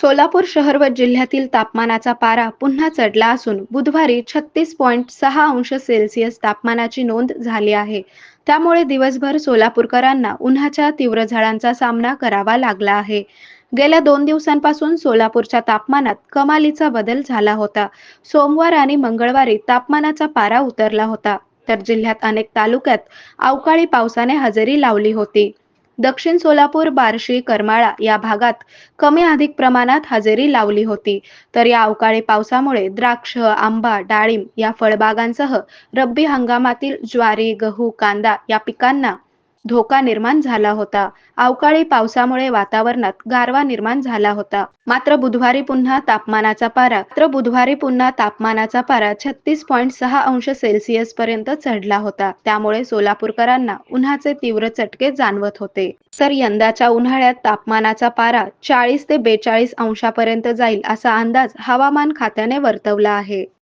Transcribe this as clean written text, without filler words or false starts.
सोलापूर शहर व जिल्ह्यातील तापमानाचा पारा पुन्हा चढला असून बुधवारी 36.6 अंश सेल्सिअस तापमानाची नोंद झाली आहे. त्यामुळे दिवसभर सोलापूरकरांना उन्हाच्या तीव्र झळांचा सामना करावा लागला आहे. गेल्या 2 दिवसांपासून सोलापूरच्या तापमानात कमालीचा बदल झाला होता. सोमवार आणि मंगळवारी तापमानाचा पारा उतरला होता, तर जिल्ह्यात अनेक तालुक्यात अवकाळी पावसाने हजेरी लावली होती. दक्षिण सोलापूर, बार्शी, करमाळा या भागात कमी अधिक प्रमाणात हजेरी लावली होती. तर या अवकाळी पावसामुळे द्राक्ष, आंबा, डाळिंब या फळबागांसह रब्बी हंगामातील ज्वारी, गहू, कांदा या पिकांना धोका निर्माण झाला होता. अवकाळी पावसामुळे वातावरणात गारवा निर्माण झाला होता. मात्र बुधवारी पुन्हा तापमानाचा पारा 36.6 अंश सेल्सिअस पर्यंत चढला होता. त्यामुळे सोलापूरकरांना उन्हाचे तीव्र चटके जाणवत होते. तर यंदाच्या उन्हाळ्यात तापमानाचा पारा 40 ते 42 अंशापर्यंत जाईल असा अंदाज हवामान खात्याने वर्तवला आहे.